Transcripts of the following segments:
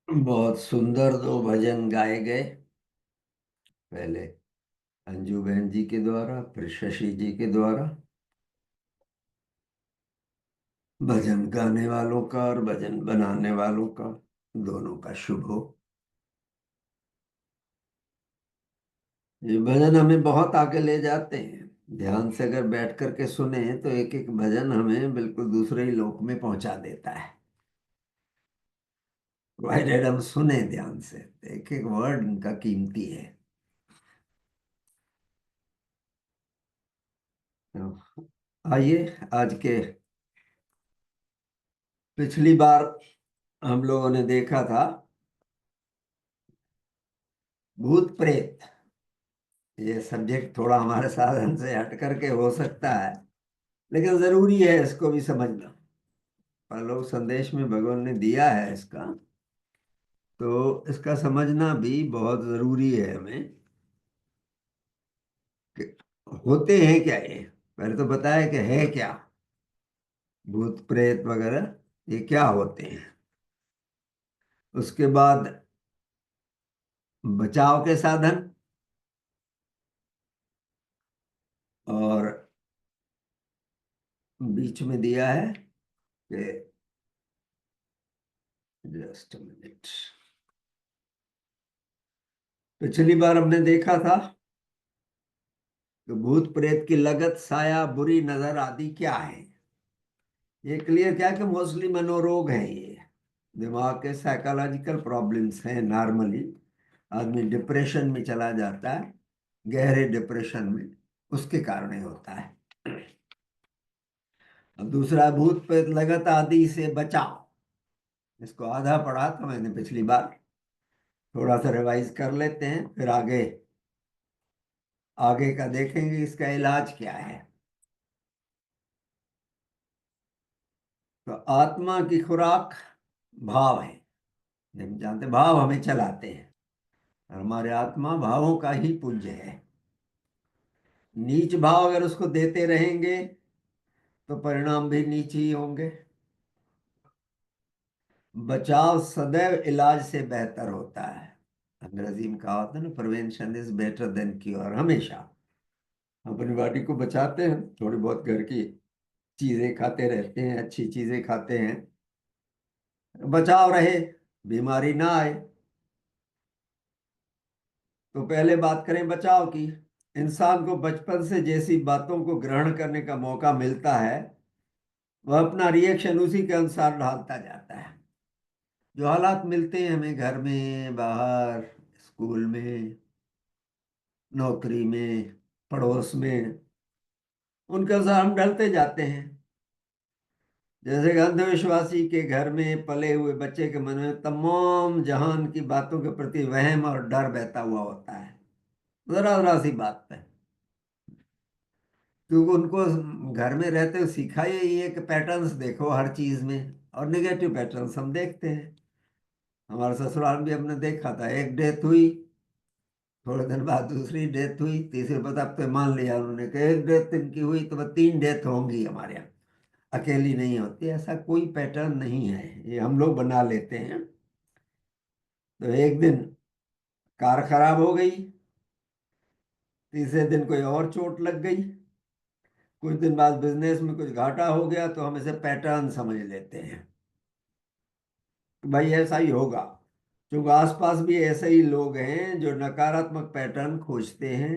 बहुत सुंदर दो भजन गाए गए। पहले अंजू बहन जी के द्वारा, फिर शशि जी के द्वारा। भजन गाने वालों का और भजन बनाने वालों का, दोनों का शुभ हो। ये भजन हमें बहुत आगे ले जाते हैं। ध्यान से अगर बैठ करके सुने तो एक एक भजन हमें बिल्कुल दूसरे ही लोक में पहुंचा देता है। प्रोवाइडेड हम सुने ध्यान से, एक एक वर्ड उनका कीमती है। तो आइए, आज के पिछली बार हम लोगों ने देखा था भूत प्रेत। ये सब्जेक्ट थोड़ा हमारे साधन से हट करके हो सकता है, लेकिन जरूरी है इसको भी समझना। परलोक संदेश में भगवान ने दिया है इसका, तो इसका समझना भी बहुत जरूरी है हमें कि होते हैं क्या ये। पहले तो बताया कि है क्या भूत प्रेत वगैरह, ये क्या होते हैं। उसके बाद बचाव के साधन, और बीच में दिया है कि जस्ट मिनट, पिछली बार हमने देखा था कि भूत प्रेत की लगत, साया, बुरी नजर आदि क्या है। ये क्लियर क्या कि मोस्टली मनोरोग है ये, दिमाग के साइकोलॉजिकल प्रॉब्लम्स हैं नॉर्मली। आदमी डिप्रेशन में चला जाता है, गहरे डिप्रेशन में, उसके कारण ही होता है। और दूसरा भूत प्रेत लगत आदि से बचाव, इसको आधा पढ़ा था मैंने पिछली बार। थोड़ा सा रिवाइज कर लेते हैं, फिर आगे आगे का देखेंगे इसका इलाज क्या है। तो आत्मा की खुराक भाव है। हम जानते भाव हमें चलाते हैं, और हमारे आत्मा भावों का ही पुंज है। नीच भाव अगर उसको देते रहेंगे तो परिणाम भी नीच ही होंगे। बचाव सदैव इलाज से बेहतर होता है। अंग्रेजी में कहा होता है ना, prevention is better than cure. हमेशा हम अपनी बॉडी को बचाते हैं, थोड़ी बहुत घर की चीजें खाते रहते हैं, अच्छी चीजें खाते हैं, बचाव रहे, बीमारी ना आए। तो पहले बात करें बचाव की। इंसान को बचपन से जैसी बातों को ग्रहण करने का मौका मिलता है, वह अपना रिएक्शन उसी के अनुसार ढालता जाता है। जो हालात मिलते हैं हमें घर में, बाहर, स्कूल में, नौकरी में, पड़ोस में, उनके अनुसार हम ढलते जाते हैं। जैसे कि अंधविश्वासी के घर में पले हुए बच्चे के मन में तमाम जहान की बातों के प्रति वहम और डर बहता हुआ होता है, जरा जरा सी बात पे। क्योंकि उनको घर में रहते हुए सिखाया ही है कि पैटर्न्स देखो हर चीज में, और नेगेटिव पैटर्न्स हम देखते हैं। हमारे ससुराल भी हमने देखा था, एक डेथ हुई, थोड़े दिन बाद दूसरी डेथ हुई, तीसरे पता अब तो मान लिया उन्होंने कि एक डेथ इनकी हुई तो वह तीन डेथ होंगी हमारे यहाँ, अकेली नहीं होती। ऐसा कोई पैटर्न नहीं है, ये हम लोग बना लेते हैं। तो एक दिन कार खराब हो गई, तीसरे दिन कोई और चोट लग गई, कुछ दिन बाद बिजनेस में कुछ घाटा हो गया, तो हम इसे पैटर्न समझ लेते हैं कि भाई ऐसा ही होगा। क्योंकि आसपास भी ऐसे ही लोग हैं जो नकारात्मक पैटर्न खोजते हैं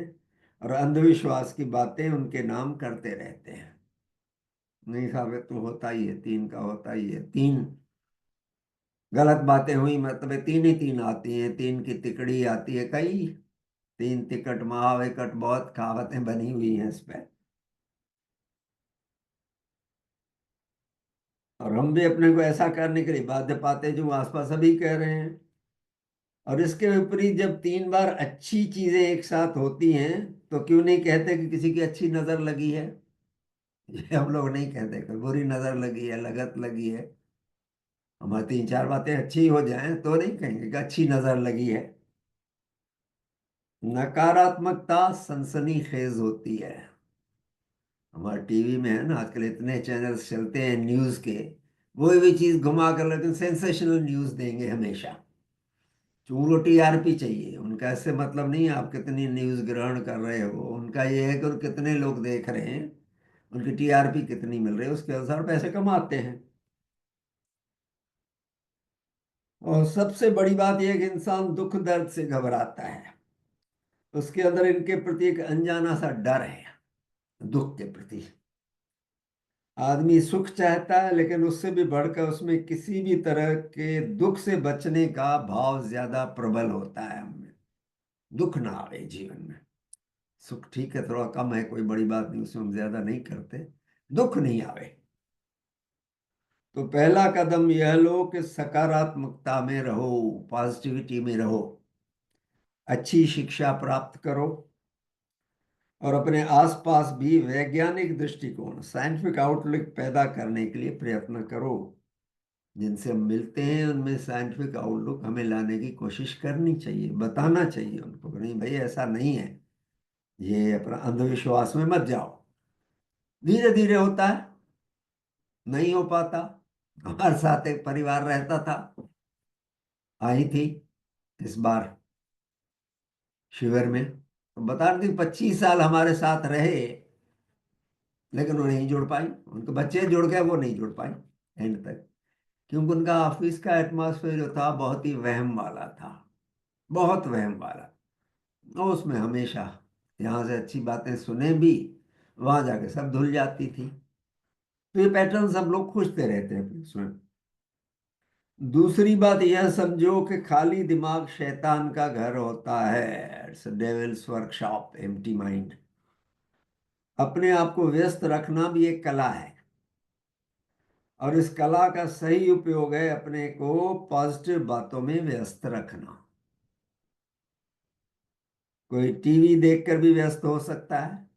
और अंधविश्वास की बातें उनके नाम करते रहते हैं। नहीं साहब, ये तो होता ही है, तीन का होता ही है, तीन गलत बातें हुई मतलब ये तीन ही तीन आती हैं, तीन की तिकड़ी आती है कई, तीन तिकट महाविकट, बहुत कहावतें बनी हुई हैं इस पे। और हम भी अपने को ऐसा करने के लिए बाध्य पाते हैं जो आसपास सभी कह रहे हैं। और इसके विपरीत जब तीन बार अच्छी चीजें एक साथ होती हैं, तो क्यों नहीं कहते कि किसी की अच्छी नजर लगी है। ये हम लोग नहीं कहते कि बुरी नजर लगी है, लगत लगी है। हमारी तीन चार बातें अच्छी हो जाएं तो नहीं कहेंगे कि अच्छी नजर लगी है। नकारात्मकता सनसनीखेज होती है। हमारे टीवी में है ना आजकल इतने चैनल्स चलते हैं न्यूज के, कोई भी चीज घुमा कर लेकिन सेंसेशनल न्यूज देंगे हमेशा। उनको टीआरपी चाहिए, उनका ऐसे मतलब नहीं है आप कितनी न्यूज़ ग्रहण कर रहे हो, उनका ये है कि और कितने लोग देख रहे हैं, उनकी टीआरपी कितनी मिल रही है, उसके अनुसार पैसे कमाते हैं। और सबसे बड़ी बात यह है कि इंसान दुख दर्द से घबराता है, उसके अंदर इनके प्रति एक अनजाना सा डर है, दुख के प्रति। आदमी सुख चाहता है, लेकिन उससे भी बढ़कर उसमें किसी भी तरह के दुख से बचने का भाव ज्यादा प्रबल होता है हमें। दुख ना आवे जीवन में। सुख ठीक है, थोड़ा कम है, कोई बड़ी बात नहीं, उसमें हम ज्यादा नहीं करते। दुख नहीं आवे। तो पहला कदम यह लो कि सकारात्मकता में रहो, पॉजिटिविटी में रहो, अच्छी शिक्षा प्राप्त करो, और अपने आसपास भी वैज्ञानिक दृष्टिकोण, साइंटिफिक आउटलुक पैदा करने के लिए प्रयत्न करो। जिनसे हम मिलते हैं उनमें साइंटिफिक आउटलुक हमें लाने की कोशिश करनी चाहिए, बताना चाहिए उनको कि नहीं भाई ऐसा नहीं है, ये अपना अंधविश्वास में मत जाओ। धीरे धीरे होता है, नहीं हो पाता। हमारे साथ एक परिवार रहता था, आई थी इस बार शिविर में, तो बता रही थी 25 साल हमारे साथ रहे, लेकिन वो नहीं जुड़ पाई। उनके बच्चे जुड़ गए, वो नहीं जुड़ पाई एंड तक, क्योंकि उनका ऑफिस का एटमॉस्फेयर जो था बहुत ही वहम वाला था, बहुत वहम वाला। और उसमें हमेशा यहाँ से अच्छी बातें सुने भी, वहां जाके सब धुल जाती थी। तो ये पैटर्न सब लोग खोजते रहते हैं अपने उसमें। दूसरी बात यह समझो कि खाली दिमाग शैतान का घर होता है। It's devils workshop, empty mind. अपने आप को व्यस्त रखना भी एक कला है, और इस कला का सही उपयोग है अपने को पॉजिटिव बातों में व्यस्त रखना। कोई टीवी देखकर भी व्यस्त हो सकता है,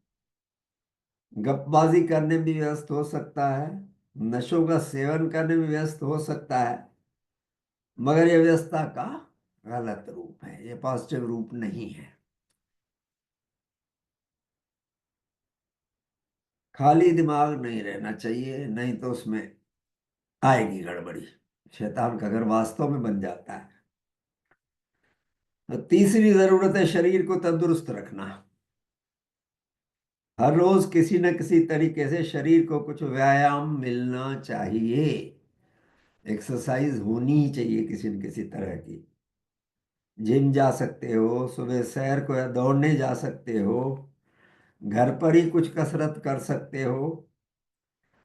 गपबाजी करने में भी व्यस्त हो सकता है, नशों का सेवन करने में व्यस्त हो सकता है, मगर यह व्यस्तता का गलत रूप है, यह पॉजिटिव रूप नहीं है। खाली दिमाग नहीं रहना चाहिए, नहीं तो उसमें आएगी गड़बड़ी, शैतान का घर वास्तव में बन जाता है। तो तीसरी जरूरत है शरीर को तंदुरुस्त रखना। हर रोज किसी न किसी तरीके से शरीर को कुछ व्यायाम मिलना चाहिए, एक्सरसाइज होनी ही चाहिए किसी न किसी तरह की। जिम जा सकते हो, सुबह सैर को या दौड़ने जा सकते हो, घर पर ही कुछ कसरत कर सकते हो,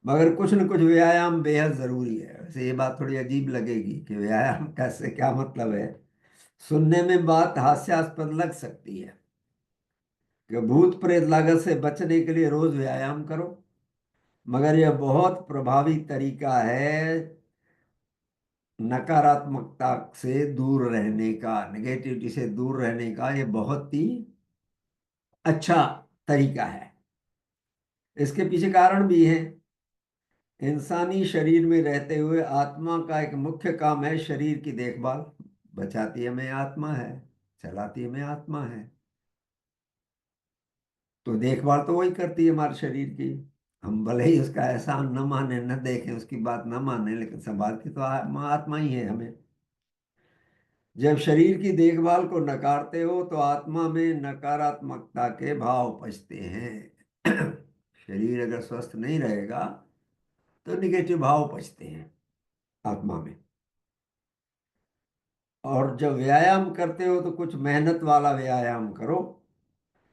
मगर कुछ न कुछ व्यायाम बेहद जरूरी है। वैसे ये बात थोड़ी अजीब लगेगी कि व्यायाम कैसे, क्या मतलब है, सुनने में बात हास्यास्पद लग सकती है कि भूत प्रेत लागत से बचने के लिए रोज व्यायाम करो, मगर यह बहुत प्रभावी तरीका है नकारात्मकता से दूर रहने का, नेगेटिविटी से दूर रहने का। यह बहुत ही अच्छा तरीका है। इसके पीछे कारण भी है। इंसानी शरीर में रहते हुए आत्मा का एक मुख्य काम है शरीर की देखभाल। बचाती हमें आत्मा है, चलाती हमें आत्मा है, तो देखभाल तो वही करती है हमारे शरीर की। हम भले ही उसका एहसान न माने, न देखें, उसकी बात न माने, लेकिन संभाल की तो आत्मा ही है हमें। जब शरीर की देखभाल को नकारते हो तो आत्मा में नकारात्मकता के भाव उपजते हैं। शरीर अगर स्वस्थ नहीं रहेगा तो निगेटिव भाव उपजते हैं आत्मा में। और जब व्यायाम करते हो तो कुछ मेहनत वाला व्यायाम करो,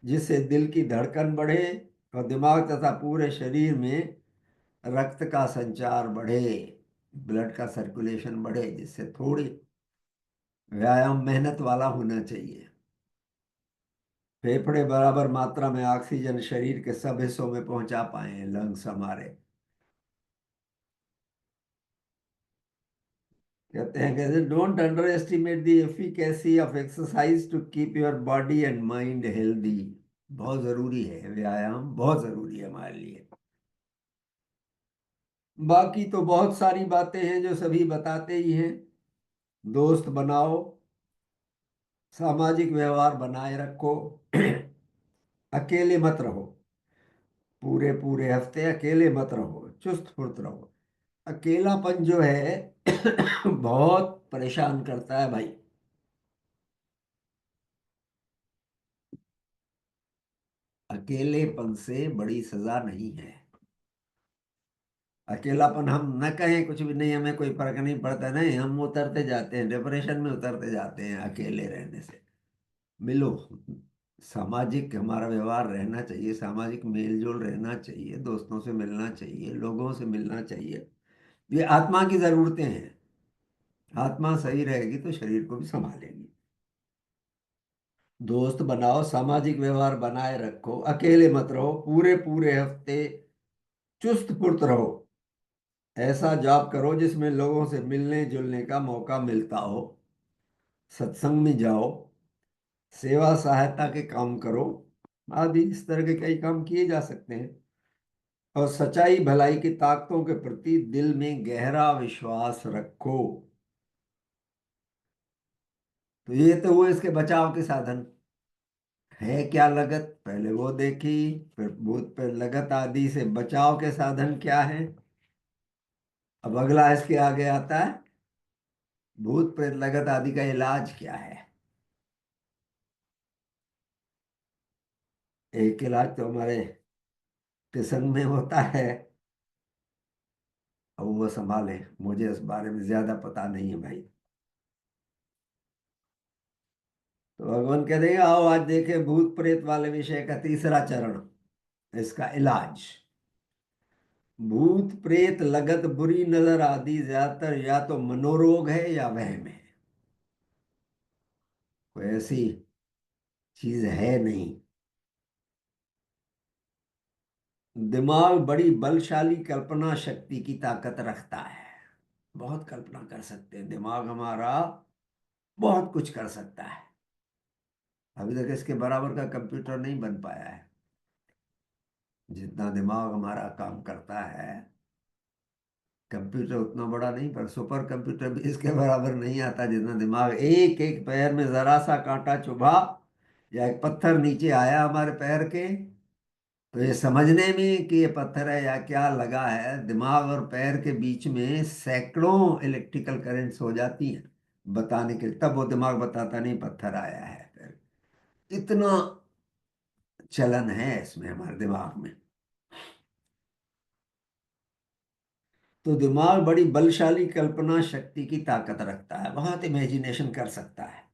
जिससे दिल की धड़कन बढ़े और दिमाग तथा पूरे शरीर में रक्त का संचार बढ़े, ब्लड का सर्कुलेशन बढ़े, जिससे थोड़ी व्यायाम मेहनत वाला होना चाहिए। फेफड़े बराबर मात्रा में ऑक्सीजन शरीर के सब हिस्सों में पहुंचा पाए, लंग्स हमारे। कहते हैं कि don't underestimate the efficacy of exercise to keep your body and mind healthy. बहुत जरूरी है व्यायाम, बहुत जरूरी है हमारे लिए। बाकी तो बहुत सारी बातें हैं जो सभी बताते ही हैं। दोस्त बनाओ, सामाजिक व्यवहार बनाए रखो, अकेले मत रहो, पूरे पूरे हफ्ते अकेले मत रहो, चुस्त फुर्त रहो। अकेलापन जो है बहुत परेशान करता है भाई। अकेलेपन से बड़ी सजा नहीं है। अकेलापन हम न कहें कुछ भी नहीं, हमें कोई फर्क नहीं पड़ता, नहीं, हम उतरते जाते हैं, डिप्रेशन में उतरते जाते हैं अकेले रहने से। मिलो, सामाजिक हमारा व्यवहार रहना चाहिए, सामाजिक मेल जोल रहना चाहिए, दोस्तों से मिलना चाहिए, लोगों से मिलना चाहिए। ये आत्मा की जरूरतें हैं। आत्मा सही रहेगी तो शरीर को भी संभालेगी। दोस्त बनाओ, सामाजिक व्यवहार बनाए रखो, अकेले मत रहो, पूरे पूरे हफ्ते चुस्त पुर्त रहो। ऐसा जॉब करो जिसमें लोगों से मिलने जुलने का मौका मिलता हो। सत्संग में जाओ, सेवा सहायता के काम करो, आदि इस तरह के कई काम किए जा सकते हैं। और सच्चाई भलाई की ताकतों के प्रति दिल में गहरा विश्वास रखो। तो ये तो हुए इसके बचाव के साधन। है क्या लगत, पहले वो देखी। फिर भूत पे लगत आदि से बचाव के साधन क्या है। अब अगला इसके आगे आता है, भूत प्रेत लगत आदि का इलाज क्या है। एक इलाज तो हमारे किशन में होता है, अब वो संभाले, मुझे इस बारे में ज्यादा पता नहीं है भाई। तो भगवान कह देंगे आओ आज देखे भूत प्रेत वाले विषय का तीसरा चरण, इसका इलाज। भूत प्रेत लगत बुरी नजर आदि ज्यादातर या तो मनोरोग है या वहम है। कोई ऐसी चीज है नहीं। दिमाग बड़ी बलशाली कल्पना शक्ति की ताकत रखता है। बहुत कल्पना कर सकते हैं, दिमाग हमारा बहुत कुछ कर सकता है। अभी तक इसके बराबर का कंप्यूटर नहीं बन पाया है। जितना दिमाग हमारा काम करता है, कंप्यूटर उतना बड़ा नहीं, पर सुपर कंप्यूटर भी इसके बराबर नहीं आता जितना दिमाग। एक एक पैर में जरा सा कांटा चुभा या एक पत्थर नीचे आया हमारे पैर के, तो ये समझने में कि ये पत्थर है या क्या लगा है, दिमाग और पैर के बीच में सैकड़ों इलेक्ट्रिकल करंट्स हो जाती हैं बताने के लिए, तब वो दिमाग बताता नहीं पत्थर आया है पैर। इतना चलन है इसमें हमारे दिमाग में। तो दिमाग बड़ी बलशाली कल्पना शक्ति की ताकत रखता है, बहुत इमेजिनेशन कर सकता है।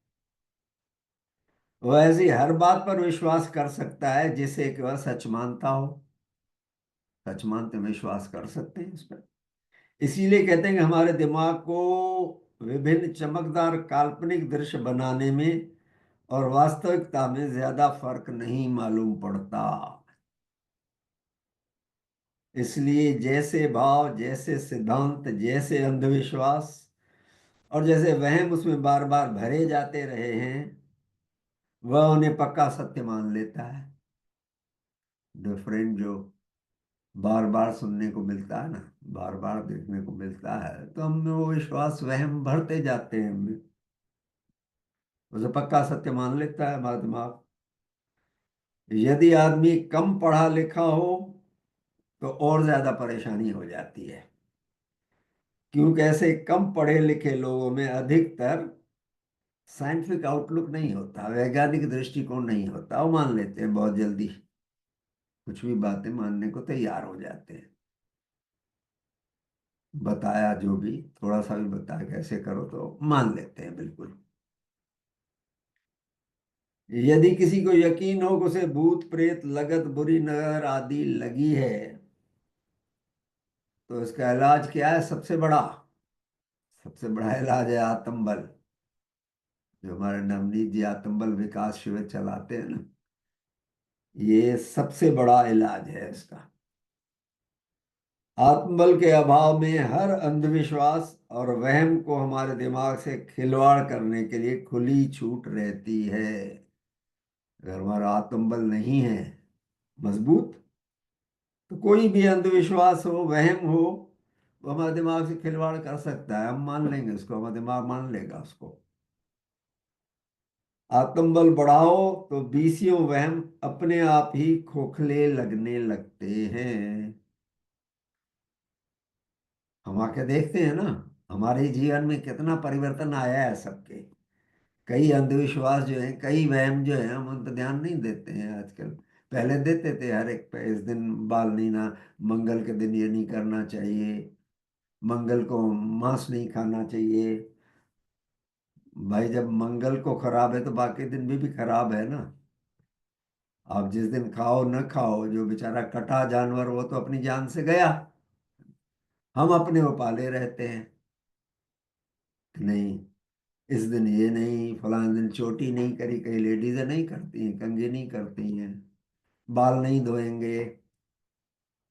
वह ऐसी हर बात पर विश्वास कर सकता है जिसे कि वह सच मानता हो। सच मानते हैं, विश्वास कर सकते हैं इस पर। इसीलिए कहते हैं कि हमारे दिमाग को विभिन्न चमकदार काल्पनिक दृश्य बनाने में और वास्तविकता में ज्यादा फर्क नहीं मालूम पड़ता। इसलिए जैसे भाव, जैसे सिद्धांत, जैसे अंधविश्वास और जैसे वहम उसमें बार बार भरे जाते रहे हैं, वह उन्हें पक्का सत्य मान लेता है। डिफरेंट जो बार बार सुनने को मिलता है ना, बार बार देखने को मिलता है, तो हम में वो विश्वास वहम भरते जाते हैं हमें। उसे पक्का सत्य मान लेता है हमारा दिमाग। यदि आदमी कम पढ़ा लिखा हो तो और ज्यादा परेशानी हो जाती है, क्योंकि ऐसे कम पढ़े लिखे लोगों में अधिकतर साइंटिफिक आउटलुक नहीं होता, वैज्ञानिक दृष्टिकोण नहीं होता। वो मान लेते हैं बहुत जल्दी, कुछ भी बातें मानने को तैयार हो जाते हैं। बताया जो भी, थोड़ा सा भी बताया कैसे करो तो मान लेते हैं बिल्कुल। यदि किसी को यकीन हो कि उसे भूत प्रेत लगत बुरी नजर आदि लगी है, तो इसका इलाज क्या है सबसे बड़ा। सबसे बड़ा इलाज है आत्म बल। जो हमारे नवनीत जी आत्म बल विकास शिविर चलाते हैं ना, ये सबसे बड़ा इलाज है इसका। आत्मबल के अभाव में हर अंधविश्वास और वहम को हमारे दिमाग से खिलवाड़ करने के लिए खुली छूट रहती है। अगर हमारा आत्मबल नहीं है मजबूत, तो कोई भी अंधविश्वास हो, वहम हो, वो हमारे दिमाग से खिलवाड़ कर सकता है। हम मान लेंगे उसको, हमारा दिमाग मान लेगा उसको। आत्मबल बढ़ाओ तो बीसियों वहम अपने आप ही खोखले लगने लगते हैं। हम आके देखते हैं ना, हमारे जीवन में कितना परिवर्तन आया है सबके। कई अंधविश्वास जो है, कई वहम जो है, हम उन पर ध्यान नहीं देते हैं आजकल। पहले देते थे हर एक पे, इस दिन बाल नहीं ना, मंगल के दिन ये नहीं करना चाहिए, मंगल को मांस नहीं खाना चाहिए। भाई जब मंगल को खराब है तो बाकी दिन भी खराब है ना। आप जिस दिन खाओ न खाओ, जो बेचारा कटा जानवर वो तो अपनी जान से गया, हम अपने वो पाले रहते हैं कि नहीं, इस दिन ये नहीं, फलाने दिन चोटी नहीं करी, कई लेडीजें नहीं करती हैं, कंघी नहीं करती हैं, बाल नहीं धोएंगे।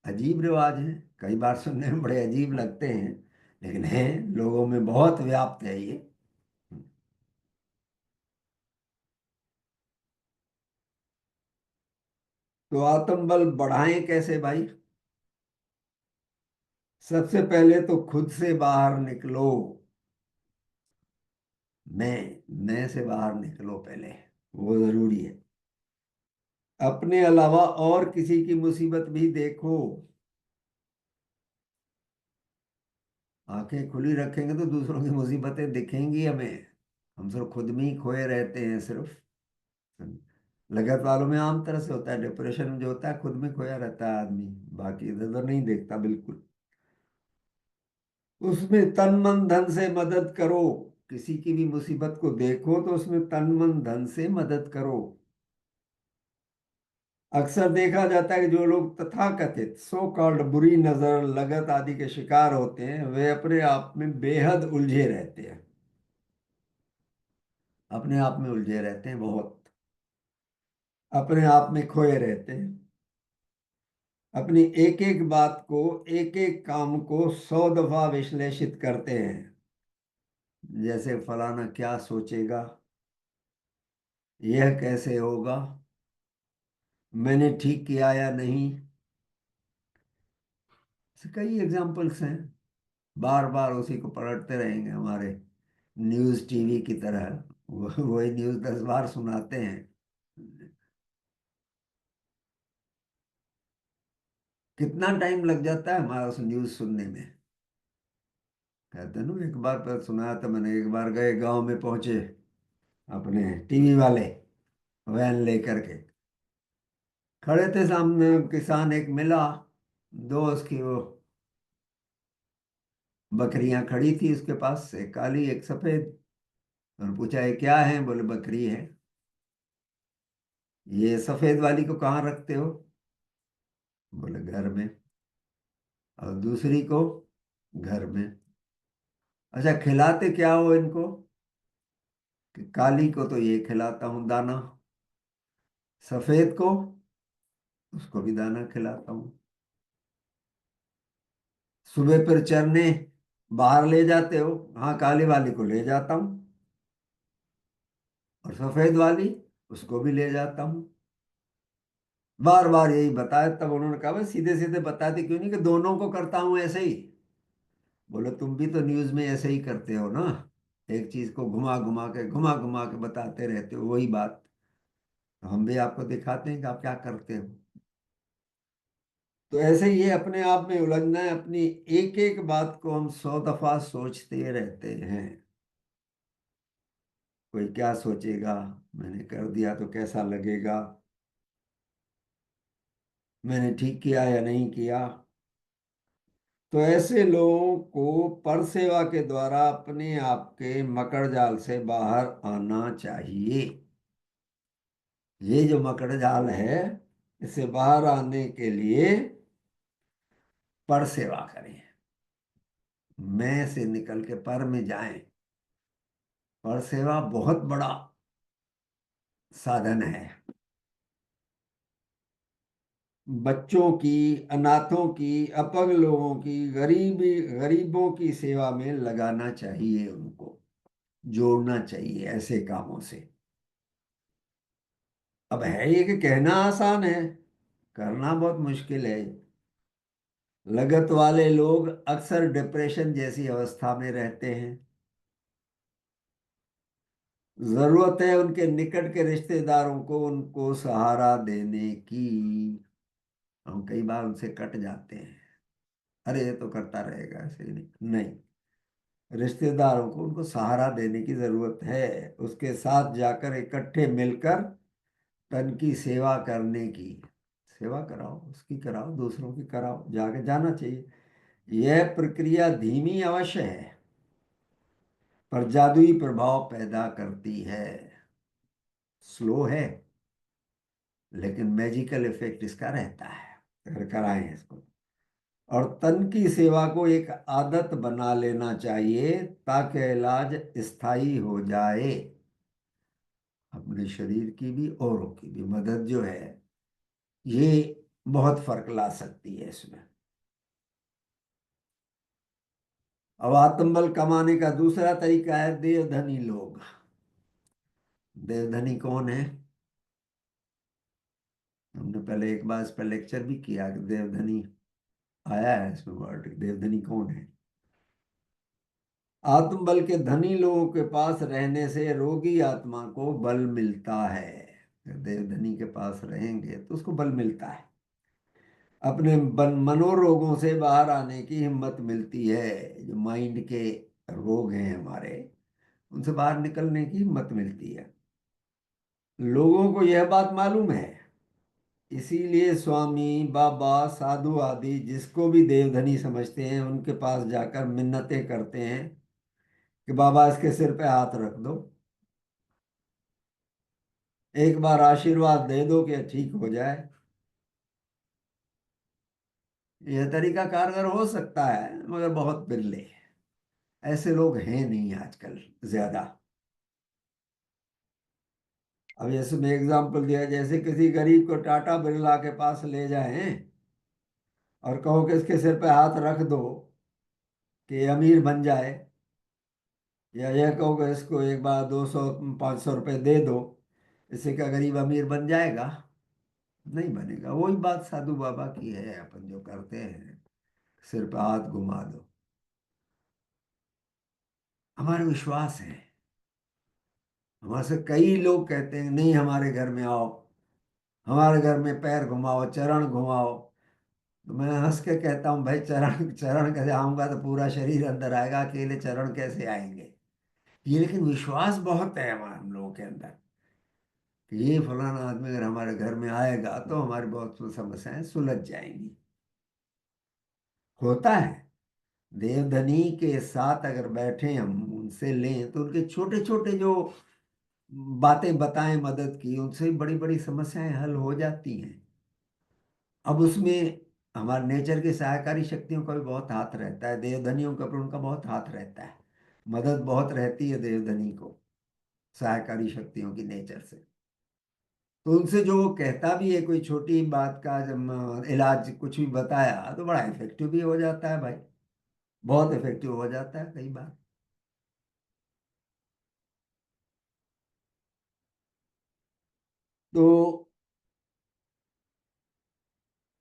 अजीब रिवाज है, कई बार सुनने में बड़े अजीब लगते हैं, लेकिन हैं, लोगों में बहुत व्याप्त है ये। तो आत्मबल बढ़ाएं कैसे भाई? सबसे पहले तो खुद से बाहर निकलो। मैं से बाहर निकलो पहले, वो जरूरी है। अपने अलावा और किसी की मुसीबत भी देखो। आंखें खुली रखेंगे तो दूसरों की मुसीबतें दिखेंगी हमें। हम सिर्फ खुद में ही खोए रहते हैं सिर्फ। लगत वालों में आम तरह से होता है, डिप्रेशन में जो होता है खुद में खोया रहता है आदमी, बाकी इधर उधर नहीं देखता बिल्कुल। उसमें तन मन धन से मदद करो। किसी की भी मुसीबत को देखो तो उसमें तन मन धन से मदद करो। अक्सर देखा जाता है कि जो लोग तथाकथित सो कॉल्ड बुरी नजर, लगत आदि के शिकार होते हैं, वे अपने आप में बेहद उलझे रहते हैं। अपने आप में उलझे रहते हैं बहुत, अपने आप में खोए रहते हैं, अपनी एक एक बात को, एक एक काम को 100 दफा विश्लेषित करते हैं। जैसे फलाना क्या सोचेगा, यह कैसे होगा, मैंने ठीक किया या नहीं। ऐसे कई एग्जाम्पल्स हैं, बार बार उसी को पलटते रहेंगे हमारे न्यूज़ टीवी की तरह। वही न्यूज़ 10 बार सुनाते हैं। कितना टाइम लग जाता है हमारा उस न्यूज़ सुनने में। कहते हैं ना, एक बार पर सुनाया था मैंने, एक बार गए गांव में पहुंचे अपने टीवी वाले, वैन लेकर के खड़े थे सामने, किसान एक मिला, दो उसकी वो बकरियां खड़ी थी उसके पास, एक काली एक सफेद। और पूछा ये क्या है, बोले बकरी है। ये सफेद वाली को कहाँ रखते हो, बोले घर में। और दूसरी को, घर में। अच्छा खिलाते क्या हो इनको, कि काली को तो ये खिलाता हूँ दाना, सफेद को उसको भी दाना खिलाता हूँ। सुबह फिर चरने बाहर ले जाते हो, हाँ काली वाली को ले जाता हूँ, और सफेद वाली उसको भी ले जाता हूँ। बार बार यही बताया, तब उन्होंने कहा भाई सीधे सीधे बताते क्यों नहीं कि दोनों को करता हूँ ऐसे ही। बोले तुम भी तो न्यूज में ऐसे ही करते हो ना, एक चीज को घुमा घुमा के बताते रहते हो वही बात। तो हम भी आपको दिखाते हैं कि आप क्या करते हो। तो ऐसे ही ये अपने आप में उलझना है, अपनी एक एक बात को हम 100 दफा सोचते रहते हैं। कोई क्या सोचेगा, मैंने कर दिया तो कैसा लगेगा, मैंने ठीक किया या नहीं किया। तो ऐसे लोगों को परसेवा के द्वारा अपने आप के मकड़ जाल से बाहर आना चाहिए। ये जो मकड़ जाल है, इससे बाहर आने के लिए परसेवा करें, मैं से निकल के पर में जाएं। परसेवा बहुत बड़ा साधन है। बच्चों की, अनाथों की, अपंग लोगों की, गरीबों की सेवा में लगाना चाहिए, उनको जोड़ना चाहिए ऐसे कामों से। अब है ये कि कहना आसान है, करना बहुत मुश्किल है। लगत वाले लोग अक्सर डिप्रेशन जैसी अवस्था में रहते हैं। जरूरत है उनके निकट के रिश्तेदारों को उनको सहारा देने की। हम कई बार उनसे कट जाते हैं, अरे ये तो करता रहेगा, ऐसे ही नहीं नहीं। रिश्तेदारों को उनको सहारा देने की जरूरत है, उसके साथ जाकर इकट्ठे मिलकर तन की सेवा करने की, सेवा कराओ, उसकी कराओ, दूसरों की कराओ, जाके जाना चाहिए। यह प्रक्रिया धीमी अवश्य है, पर जादुई प्रभाव पैदा करती है। स्लो है, लेकिन मैजिकल इफेक्ट इसका रहता है अगर कराएं इसको। और तन की सेवा को एक आदत बना लेना चाहिए, ताकि इलाज स्थायी हो जाए। अपने शरीर की भी औरों की भी मदद जो है, ये बहुत फर्क ला सकती है इसमें। अब आत्मबल कमाने का दूसरा तरीका है देवधनी लोग। देवधनी कौन है? हमने पहले एक बार इस पर लेक्चर भी किया कि देवधनी आया है इसमें वर्ड। देवधनी कौन है? आत्मबल के धनी लोगों के पास रहने से रोगी आत्मा को बल मिलता है। देवधनी के पास रहेंगे तो उसको बल मिलता है, अपने मनोरोगों से बाहर आने की हिम्मत मिलती है। जो माइंड के रोग हैं हमारे, उनसे बाहर निकलने की हिम्मत मिलती है। लोगों को यह बात मालूम है, इसीलिए स्वामी, बाबा, साधु आदि जिसको भी देवधनी समझते हैं, उनके पास जाकर मिन्नतें करते हैं कि बाबा इसके सिर पे हाथ रख दो, एक बार आशीर्वाद दे दो कि ठीक हो जाए। यह तरीका कारगर हो सकता है, मगर बहुत बिरले हैं। ऐसे लोग हैं नहीं आजकल ज्यादा। अब जैसे मैं एग्जांपल दिया, जैसे किसी गरीब को टाटा बिरला के पास ले जाएं और कहो कि इसके सिर पे हाथ रख दो कि अमीर बन जाए, या यह कहो कि इसको एक बार 200 500 रुपए दे दो, इससे क्या गरीब अमीर बन जाएगा? नहीं बनेगा। वही बात साधु बाबा की है, अपन जो करते हैं, सिर पे हाथ घुमा दो। हमारे विश्वास है, हमारे से कई लोग कहते हैं नहीं हमारे घर में आओ, हमारे घर में पैर घुमाओ, चरण घुमाओ। तो मैं हंस के कहता हूँ भाई, चरण चरण कैसे आऊंगा? तो पूरा शरीर अंदर आएगा, अकेले चरण कैसे आएंगे? ये लेकिन विश्वास बहुत है हमारे, हम लोगों के अंदर, कि ये फलाना आदमी अगर हमारे घर में आएगा तो हमारी बहुत सी समस्याएं सुलझ जाएंगी। होता है। देवधनी के साथ अगर बैठे हम, उनसे लें, तो उनके छोटे छोटे जो बातें बताएं मदद की, उनसे बड़ी बड़ी समस्याएं हल हो जाती हैं। अब उसमें हमारे नेचर की सहायकारी शक्तियों का भी बहुत हाथ रहता है, देवधनियों का भी उनका बहुत हाथ रहता है। मदद बहुत रहती है देवधनी को, सहायकारी शक्तियों की नेचर से। तो उनसे जो वो कहता भी है, कोई छोटी बात का जब इलाज कुछ भी बताया, तो बड़ा इफेक्टिव भी हो जाता है भाई, बहुत इफेक्टिव हो जाता है कई बार। तो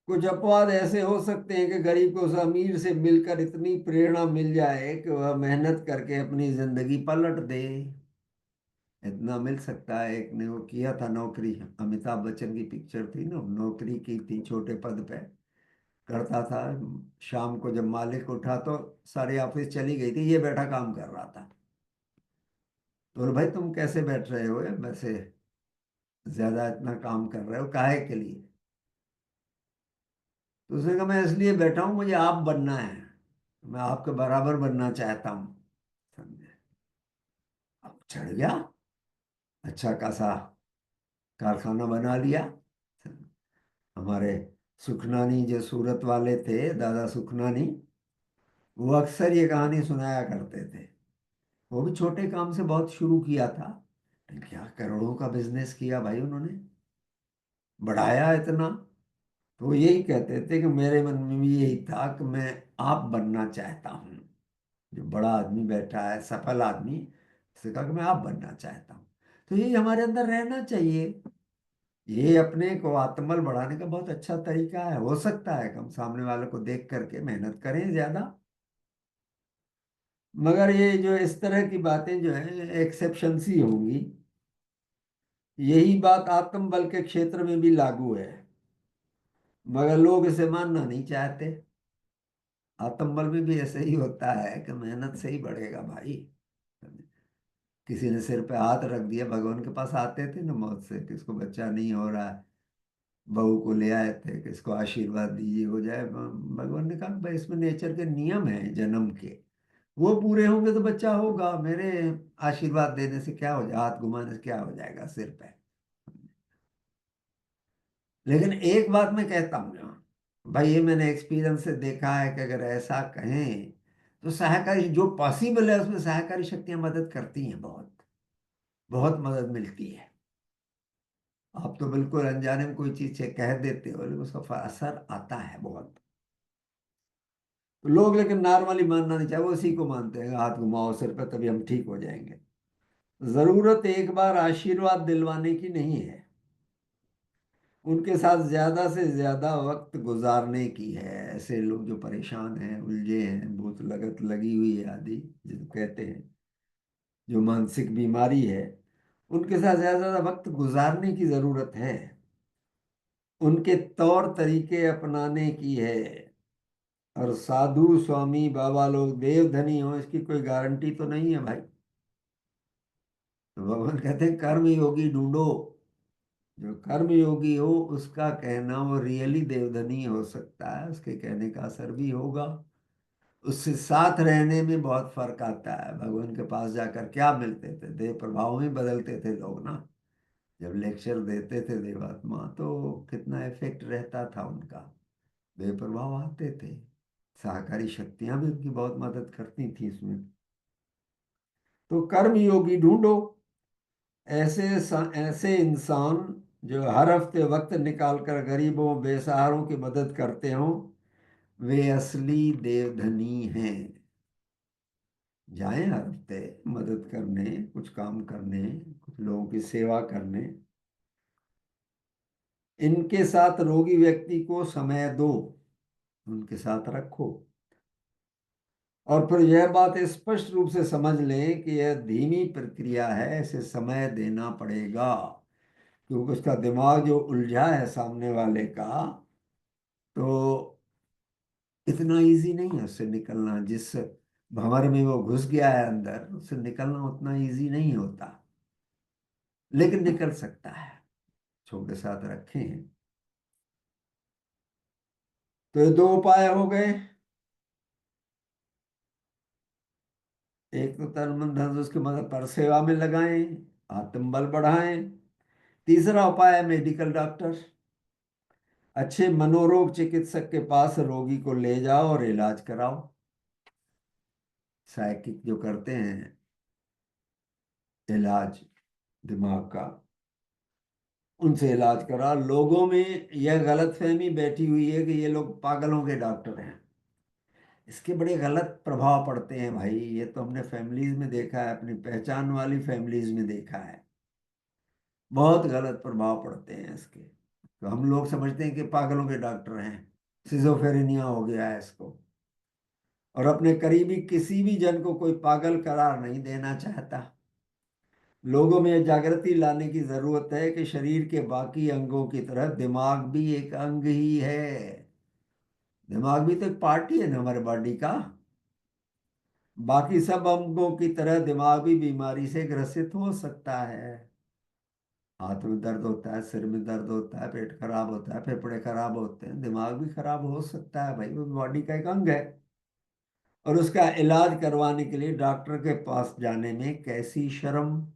कुछ अपवाद ऐसे हो सकते हैं कि गरीब को उस अमीर से मिलकर इतनी प्रेरणा मिल जाए कि वह मेहनत करके अपनी जिंदगी पलट दे। इतना मिल सकता है। एक ने वो किया था नौकरी, अमिताभ बच्चन की पिक्चर थी ना, नौकरी की थी, छोटे पद पे करता था। शाम को जब मालिक उठा तो सारी ऑफिस चली गई थी, ये बैठा काम कर रहा था। तो बोले भाई तुम कैसे बैठ रहे हो वैसे, ज्यादा इतना काम कर रहे हो काहे के लिए? तो उसने कहा मैं इसलिए बैठा हूं, मुझे आप बनना है, मैं आपके बराबर बनना चाहता हूँ। समझे? अब चढ़ गया, अच्छा खासा कारखाना बना लिया। हमारे सुखनानी जो सूरत वाले थे, दादा सुखनानी, वो अक्सर ये कहानी सुनाया करते थे। वो भी छोटे काम से बहुत शुरू किया था, लेकिन क्या करोड़ों का बिजनेस किया भाई उन्होंने, बढ़ाया इतना। तो वो यही कहते थे कि मेरे मन में भी यही था कि मैं आप बनना चाहता हूँ। जो बड़ा आदमी बैठा है, सफल आदमी, उससे कहा कि मैं आप बनना चाहता हूँ। तो यही हमारे अंदर रहना चाहिए। ये अपने को आत्मबल बढ़ाने का बहुत अच्छा तरीका है। हो सकता है कि हम सामने वाले को देख करके मेहनत करें ज्यादा, मगर ये जो इस तरह की बातें जो है एक्सेप्शंस ही होंगी। यही बात आत्मबल के क्षेत्र में भी लागू है, मगर लोग इसे मानना नहीं चाहते। आत्मबल में भी ऐसे ही होता है कि मेहनत से ही बढ़ेगा भाई, किसी ने सिर पे हाथ रख दिया, भगवान के पास आते थे ना मौत से, किसको बच्चा नहीं हो रहा है, बहू को ले आए थे, किसको आशीर्वाद दीजिए हो जाए, भगवान ने कहा भाई इसमें नेचर के नियम है जन्म के, वो पूरे होंगे तो बच्चा होगा, मेरे आशीर्वाद देने से क्या हो जाए, हाथ घुमाने से क्या हो जाएगा सिर पे। लेकिन एक बात मैं कहता हूँ ना भाई, ये मैंने एक्सपीरियंस से देखा है कि अगर ऐसा कहें तो सहायकारी जो पॉसिबल है उसमें सहायकारी शक्तियां मदद करती हैं, बहुत बहुत मदद मिलती है। आप तो बिल्कुल अनजाने में कोई चीज से कह देते हो लेकिन उसका असर आता है बहुत। तो लोग लेकिन नॉर्मली मानना नहीं चाहे, वो उसी को मानते हैं, हाथ घुमाओ सिर पे तभी हम ठीक हो जाएंगे। जरूरत एक बार आशीर्वाद दिलवाने की नहीं है, उनके साथ ज्यादा से ज्यादा वक्त गुजारने की है। ऐसे लोग जो परेशान हैं, उलझे हैं, भूत लगत लगी हुई है आदि जिसे कहते हैं, जो मानसिक बीमारी है, उनके साथ ज्यादा से ज्यादा वक्त गुजारने की जरूरत है, उनके तौर तरीके अपनाने की है। और साधु स्वामी बाबा लोग देव धनी हो इसकी कोई गारंटी तो नहीं है भाई। तो भगवान कहते हैं कर्म योगी ढूंढो, जो कर्म योगी हो उसका कहना वो रियली देवधनी हो सकता है, उसके कहने का असर भी होगा। उससे साथ रहने में बहुत फर्क आता है। भगवान के पास जाकर क्या मिलते थे, देव प्रभाव में बदलते थे लोग ना। जब लेक्चर देते थे देवात्मा तो कितना इफेक्ट रहता था उनका, देव प्रभाव आते थे। सहकारी शक्तियां भी उनकी बहुत मदद करती थी इसमें। तो कर्म योगी ढूंढो, ऐसे ऐसे इंसान जो हर हफ्ते वक्त निकालकर गरीबों बेसहारों की मदद करते हो, वे असली देवधनी हैं। जाएं हर हफ्ते मदद करने, कुछ काम करने, कुछ लोगों की सेवा करने। इनके साथ रोगी व्यक्ति को समय दो, उनके साथ रखो, और फिर यह बात स्पष्ट रूप से समझ लें कि यह धीमी प्रक्रिया है, इसे समय देना पड़ेगा, क्योंकि उसका दिमाग जो उलझा है सामने वाले का, तो इतना इजी नहीं है उससे निकलना। जिस भंवर में वो घुस गया है अंदर, उससे निकलना उतना इजी नहीं होता, लेकिन निकल सकता है, छोटे साथ रखे हैं। तो ये दो उपाय हो गए, एक तो तन मन धन से उसकी मदद पर सेवा में लगाएं, आत्मबल बढ़ाएं। तीसरा उपाय है मेडिकल डॉक्टर, अच्छे मनोरोग चिकित्सक के पास रोगी को ले जाओ और इलाज कराओ। साइकिक जो करते हैं इलाज दिमाग का, उनसे इलाज करा। लोगों में यह गलतफहमी बैठी हुई है कि ये लोग पागलों के डॉक्टर हैं, इसके बड़े गलत प्रभाव पड़ते हैं भाई। ये तो हमने फैमिलीज में देखा है, अपनी पहचान वाली फैमिलीज में देखा है, बहुत गलत प्रभाव पड़ते हैं इसके। तो हम लोग समझते हैं कि पागलों के डॉक्टर हैं, सिजोफ्रेनिया हो गया है इसको, और अपने करीबी किसी भी जन को कोई पागल करार नहीं देना चाहता। लोगों में यह जागृति लाने की जरूरत है कि शरीर के बाकी अंगों की तरह दिमाग भी एक अंग ही है। दिमाग भी तो एक पार्ट ही है ना हमारे बॉडी का। बाकी सब अंगों की तरह दिमाग भी बीमारी से ग्रसित हो सकता है। हाथ में दर्द होता है, सिर में दर्द होता है, पेट खराब होता है, फेफड़े खराब होते हैं, दिमाग भी खराब हो सकता है भाई, वो बॉडी का एक अंग है। और उसका इलाज करवाने के लिए डॉक्टर के पास जाने में कैसी शर्म।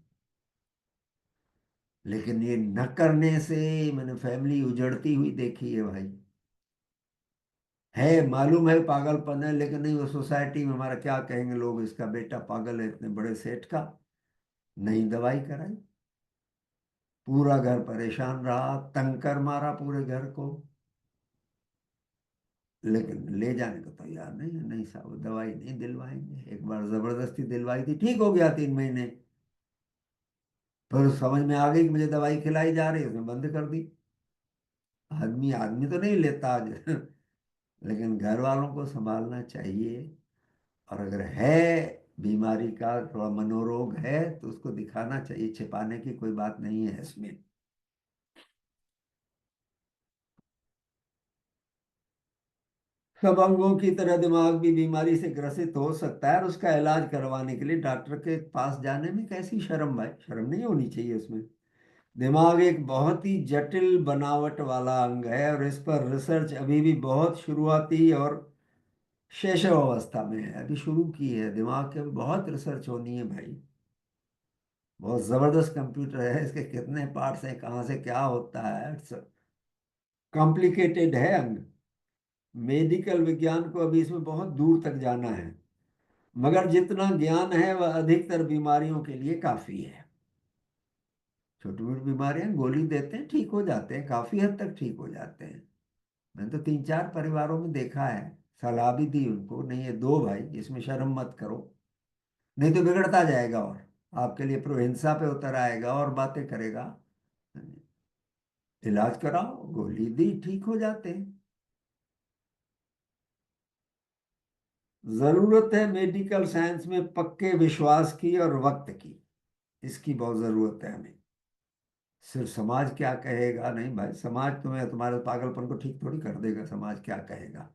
लेकिन ये न करने से मैंने फैमिली उजड़ती हुई देखी है भाई। है, मालूम है पागलपन है, लेकिन नहीं, वो सोसाइटी में हमारा क्या कहेंगे लोग, इसका बेटा पागल है इतने बड़े सेठ का, नहीं दवाई कराई, पूरा घर परेशान रहा, तंग कर मारा पूरे घर को, लेकिन ले जाने को तैयार नहीं है। नहीं साहब दवाई नहीं दिलवाएंगे। एक बार जबरदस्ती दिलवाई थी, ठीक हो गया 3 महीने, फिर समझ में आ गई कि मुझे दवाई खिलाई जा रही है, उसने बंद कर दी। आदमी आदमी तो नहीं लेता आज लेकिन घर वालों को संभालना चाहिए। और अगर है बीमारी का थोड़ा मनोरोग है तो उसको दिखाना चाहिए, छिपाने की कोई बात नहीं है इसमें। सब अंगों की तरह दिमाग भी बीमारी से ग्रसित हो सकता है, और उसका इलाज करवाने के लिए डॉक्टर के पास जाने में कैसी शर्म भाई, शर्म नहीं होनी चाहिए उसमें। दिमाग एक बहुत ही जटिल बनावट वाला अंग है, और इस पर रिसर्च अभी भी बहुत शुरुआती और शैशव अवस्था में है, अभी शुरू की है। दिमाग के अभी बहुत रिसर्च होनी है भाई। बहुत जबरदस्त कंप्यूटर है, इसके कितने पार्ट्स हैं, कहाँ से क्या होता है, इट्स कॉम्प्लिकेटेड है अंग। मेडिकल विज्ञान को अभी इसमें बहुत दूर तक जाना है, मगर जितना ज्ञान है वह अधिकतर बीमारियों के लिए काफी है। छोटी मोटी बीमारियां गोली देते हैं, ठीक हो जाते हैं, काफी हद तक ठीक हो जाते हैं। मैंने तो 3 4 परिवारों में देखा है, सलाह भी दी उनको, नहीं ये दो भाई, इसमें शर्म मत करो, नहीं तो बिगड़ता जाएगा और आपके लिए प्रोहिंसा पे उतर आएगा और बातें करेगा। इलाज कराओ, गोली दी, ठीक हो जाते हैं। जरूरत है मेडिकल साइंस में पक्के विश्वास की और वक्त की, इसकी बहुत जरूरत है हमें। सिर्फ समाज क्या कहेगा नहीं भाई, समाज तुम्हें तुम्हारे पागलपन को ठीक थोड़ी कर देगा, समाज क्या कहेगा।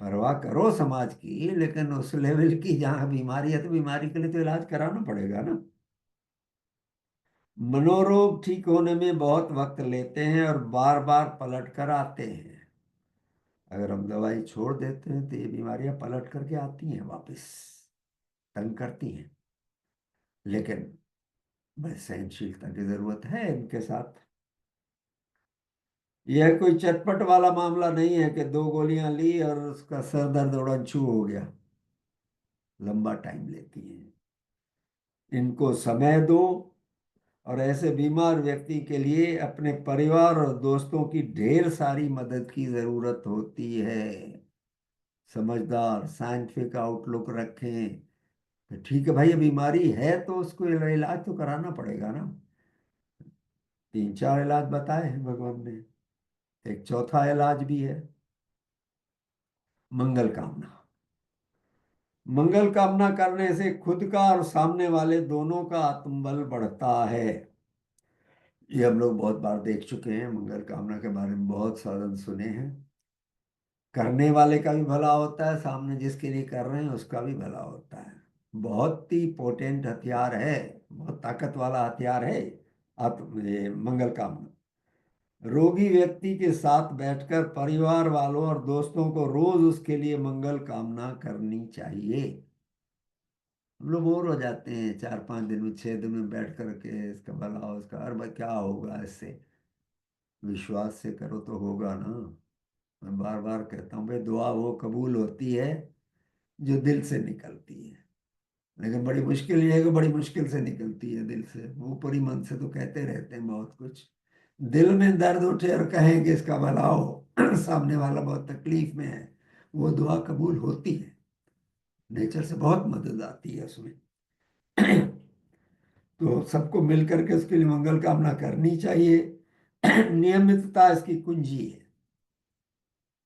परवाह करो समाज की, लेकिन उस लेवल की जहाँ बीमारी है तो बीमारी के लिए तो इलाज कराना पड़ेगा ना। मनोरोग ठीक होने में बहुत वक्त लेते हैं और बार बार पलट कर आते हैं। अगर हम दवाई छोड़ देते हैं तो ये बीमारियां पलट करके आती हैं वापस, तंग करती हैं। लेकिन बस सहनशीलता की जरूरत है इनके साथ। यह कोई चटपट वाला मामला नहीं है कि 2 गोलियां ली और उसका सर दर्द उड़न छू हो गया। लंबा टाइम लेती हैं, इनको समय दो। और ऐसे बीमार व्यक्ति के लिए अपने परिवार और दोस्तों की ढेर सारी मदद की जरूरत होती है। समझदार साइंटिफिक आउटलुक रखें। तो ठीक है भाई, ये बीमारी है तो उसको इलाज तो कराना पड़ेगा ना। 3 4 इलाज बताए हैं भगवान ने, एक चौथा इलाज भी है, मंगल कामना। मंगल कामना करने से खुद का और सामने वाले दोनों का आत्मबल बढ़ता है। ये हम लोग बहुत बार देख चुके हैं, मंगल कामना के बारे में बहुत साधन सुने हैं। करने वाले का भी भला होता है, सामने जिसके लिए कर रहे हैं उसका भी भला होता है। बहुत ही पोटेंट हथियार है, बहुत ताकत वाला हथियार है ये मंगल कामना। रोगी व्यक्ति के साथ बैठकर परिवार वालों और दोस्तों को रोज उसके लिए मंगल कामना करनी चाहिए। हम लोग बोर हो जाते हैं 4 5 दिन में, 6 दिन में बैठ करके इसका भला हो, उसका अरे भाई क्या होगा इससे। विश्वास से करो तो होगा ना। मैं बार बार कहता हूँ भाई, दुआ वो कबूल होती है जो दिल से निकलती है। लेकिन बड़ी मुश्किल ये है कि बड़ी मुश्किल से निकलती है दिल से। ऊपरी मन से तो कहते रहते हैं बहुत कुछ, दिल में दर्द उठे और कहें कि इसका भला हो सामने वाला बहुत तकलीफ में है, वो दुआ कबूल होती है। नेचर से बहुत मदद आती है उसमें। तो सबको मिलकर के उसके लिए मंगल कामना करनी चाहिए। नियमितता इसकी कुंजी है,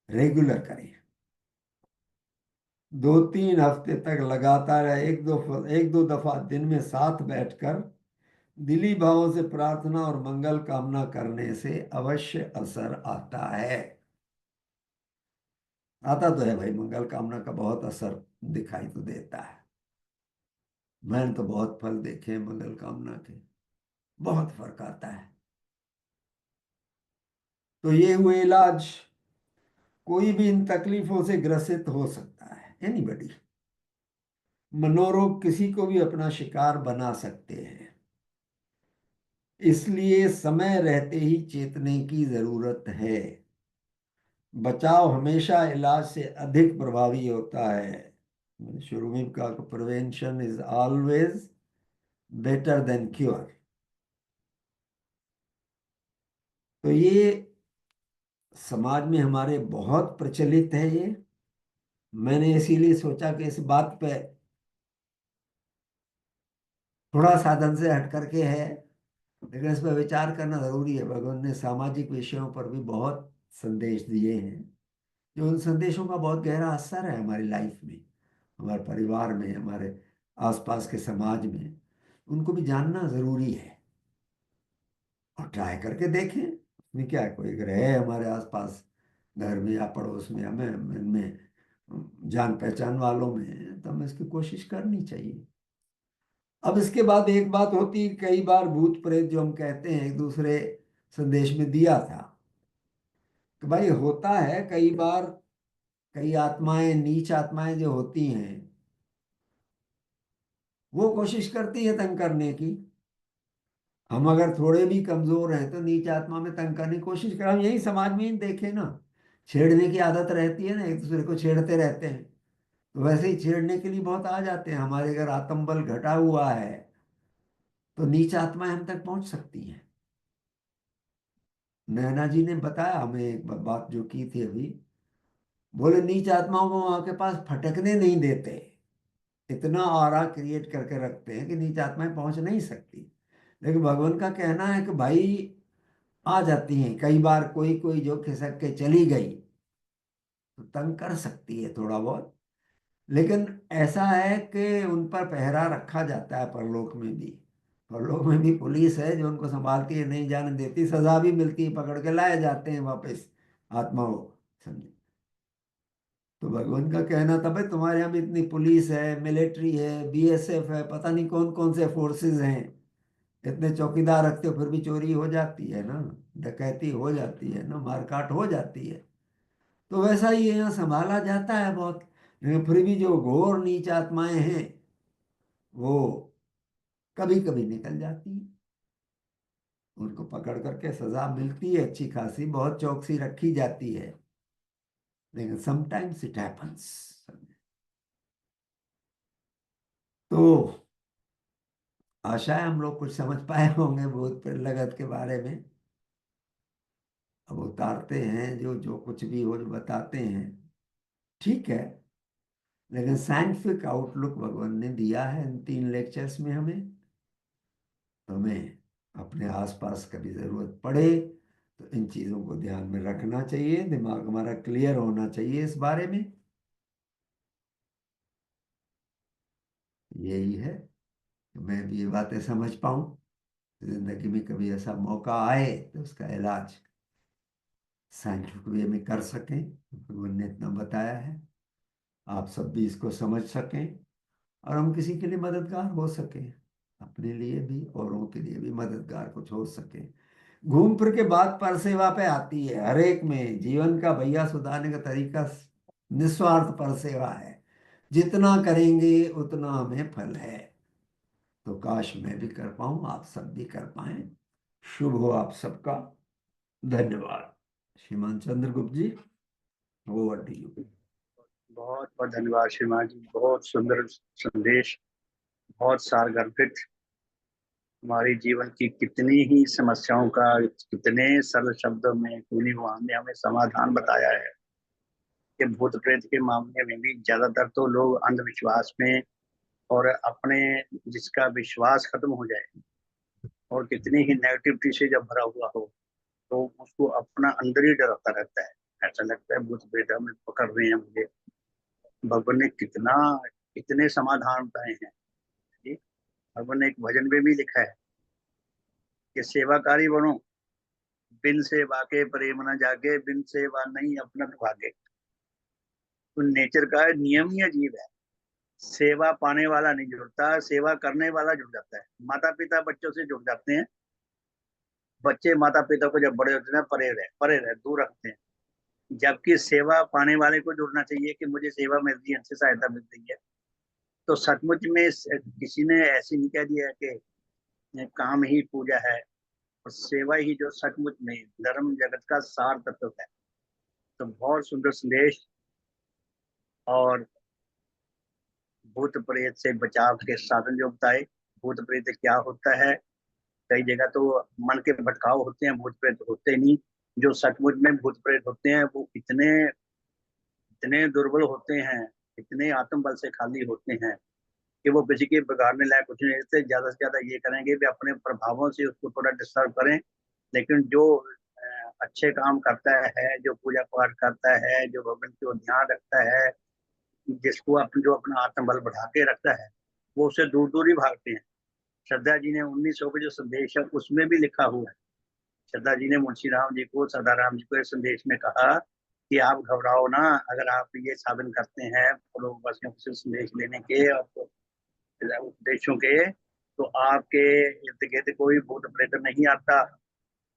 रेगुलर करें। 2 3 हफ्ते तक लगातार एक दो दफा दिन में साथ बैठकर दिली भावों से प्रार्थना और मंगल कामना करने से अवश्य असर आता है। आता तो है भाई, मंगल कामना का बहुत असर दिखाई तो देता है। मैंने तो बहुत फल देखे हैं मंगल कामना के, बहुत फर्क आता है। तो ये हुए इलाज। कोई भी इन तकलीफों से ग्रसित हो सकता है, एनीबडी। मनोरोग किसी को भी अपना शिकार बना सकते हैं, इसलिए समय रहते ही चेतने की जरूरत है। बचाव हमेशा इलाज से अधिक प्रभावी होता है। मैंने शुरू में कहा कि prevention is always better than cure. तो ये समाज में हमारे बहुत प्रचलित है ये। मैंने इसीलिए सोचा कि इस बात पे थोड़ा साधन से हट करके है, लेकिन इस पर विचार करना जरूरी है। भगवान ने सामाजिक विषयों पर भी बहुत संदेश दिए हैं, जो उन संदेशों का बहुत गहरा असर है हमारी लाइफ में, हमारे परिवार में, हमारे आसपास के समाज में। उनको भी जानना जरूरी है और ट्राई करके देखें। उसमें क्या है, कोई अगर है हमारे आसपास घर में या पड़ोस में, हमें इनमें जान पहचान वालों में, तो हमें इसकी कोशिश करनी चाहिए। अब इसके बाद एक बात होती, कई बार भूत प्रेत जो हम कहते हैं, एक दूसरे संदेश में दिया था कि भाई होता है कई बार, कई आत्माएं, नीच आत्माएं जो होती हैं, वो कोशिश करती है तंग करने की। हम अगर थोड़े भी कमजोर हैं तो नीच आत्मा में तंग करने की कोशिश कर, हम यही समाज में ही देखें ना, छेड़ने की आदत रहती है ना, एक दूसरे को छेड़ते रहते हैं। तो वैसे ही छेड़ने के लिए बहुत आ जाते हैं। हमारे अगर आत्मबल घटा हुआ है तो नीच आत्माएं हम तक पहुंच सकती हैं। नैना जी ने बताया हमें एक बात जो की थी अभी, बोले नीच आत्माओं को वहां के पास फटकने नहीं देते, इतना ऑरा क्रिएट करके रखते हैं कि नीच आत्माएं पहुंच नहीं सकती। लेकिन भगवान का कहना है कि भाई आ जाती हैं कई बार, कोई कोई जो खिसक के चली गई तो तंग कर सकती है थोड़ा बहुत। लेकिन ऐसा है कि उन पर पहरा रखा जाता है परलोक में भी। परलोक में भी पुलिस है जो उनको संभालती है, नहीं जाने देती, सजा भी मिलती है, पकड़ के लाए जाते हैं वापस आत्माओं, समझे। तो भगवान का कहना था भाई तुम्हारे यहाँ भी इतनी पुलिस है, मिलिट्री है, बीएसएफ है, पता नहीं कौन कौन से फोर्सेस हैं, इतने चौकीदार रखते हो, फिर भी चोरी हो जाती है ना, डकैती हो जाती है ना, मारकाट हो जाती है। तो वैसा ही यहाँ संभाला जाता है बहुत। लेकिन फिर भी जो घोर नीच आत्माएं हैं वो कभी कभी निकल जाती हैं, उनको पकड़ करके सजा मिलती है अच्छी खासी, बहुत चौकसी रखी जाती है, लेकिन समटाइम्स इट हैपन्स। तो आशा है हम लोग कुछ समझ पाए होंगे भूत प्रेत लगत के बारे में। अब उतारते हैं जो जो कुछ भी हो जो बताते हैं, ठीक है। लेकिन साइंटिफिक आउटलुक भगवान ने दिया है इन 3 लेक्चर्स में हमें। तो हमें अपने आसपास कभी ज़रूरत पड़े तो इन चीज़ों को ध्यान में रखना चाहिए, दिमाग हमारा क्लियर होना चाहिए इस बारे में। यही है कि मैं भी ये बातें समझ पाऊँ, जिंदगी में कभी ऐसा मौका आए तो उसका इलाज साइंटिफिक वे में कर सकें। भगवान ने इतना बताया है, आप सब भी इसको समझ सकें, और हम किसी के लिए मददगार हो सकें, अपने लिए भी औरों के लिए भी मददगार कुछ हो सके। घूम फिर के बात पर सेवा पे आती है, हर एक में जीवन का भैया सुधारने का तरीका निस्वार्थ पर सेवा है। जितना करेंगे उतना हमें फल है। तो काश मैं भी कर पाऊं, आप सब भी कर पाएं। शुभ हो आप सबका। धन्यवाद। श्रीमान चंद्रगुप्त जी, ओवर टू यू। बहुत बहुत धन्यवाद श्रीमान जी, बहुत सुंदर संदेश, बहुत सारगर्भित। हमारी जीवन की कितनी ही समस्याओं का कितने सरल शब्दों में पूरी वहां ने हमें समाधान बताया है कि भूत प्रेत के मामले में भी ज्यादातर तो लोग अंधविश्वास में और अपने जिसका विश्वास खत्म हो जाए और कितनी ही नेगेटिविटी से जब भरा हुआ हो तो उसको अपना अंदर ही डरता रहता है। ऐसा लगता है भूत प्रेत हमें पकड़ रहे हैं मुझे। भगवान ने कितना कितने समाधान बताए हैं जी। भगवान ने एक भजन में भी लिखा है कि सेवाकारी बनो, बिन सेवा के प्रेम न जागे, बिन सेवा नहीं अपना भागे। तो नेचर का नियम ही अजीब है, सेवा पाने वाला नहीं जुड़ता, सेवा करने वाला जुड़ जाता है। माता पिता बच्चों से जुड़ जाते हैं, बच्चे माता पिता को जब बड़े होते हैं परे रहे दूर रखते हैं। जबकि सेवा पाने वाले को जुड़ना चाहिए कि मुझे सेवा मिल रही है, अच्छी सहायता मिल रही है। तो सचमुच में किसी ने ऐसी नहीं कह दिया कि काम ही पूजा है, और सेवा ही जो सचमुच में धर्म जगत का सार तत्व है। तो बहुत सुंदर संदेश। और भूत प्रेत से बचाव के साधन जो बताए, भूत प्रेत क्या होता है। कई जगह तो मन के भटकाव होते हैं, भूत प्रेत होते नहीं। जो सचमुच में भूत प्रेत होते हैं वो इतने इतने दुर्बल होते हैं, इतने आत्मबल से खाली होते हैं कि वो किसी के बिगाड़ने लायक कुछ नहीं रहते। ज्यादा से ज्यादा ये करेंगे भी अपने प्रभावों से उसको थोड़ा डिस्टर्ब करें। लेकिन जो अच्छे काम करता है, जो पूजा पाठ करता है, जो भगवान को ध्यान रखता है, जिसको अपने जो अपना आत्मबल बढ़ा के रखता है, वो उससे दूर दूर ही भागते हैं। श्रद्धा जी ने 1900 के जो संदेश है उसमें भी लिखा हुआ है। श्रद्धा जी ने मुंशी राम जी को, सदा राम जी को इस संदेश में कहा कि आप घबराओ ना। अगर आप ये साधन करते हैं पूर्ववासियों से संदेश लेने के और उपदेशों के, तो आपके इर्द गिर्द कोई भूत प्रेत नहीं आता।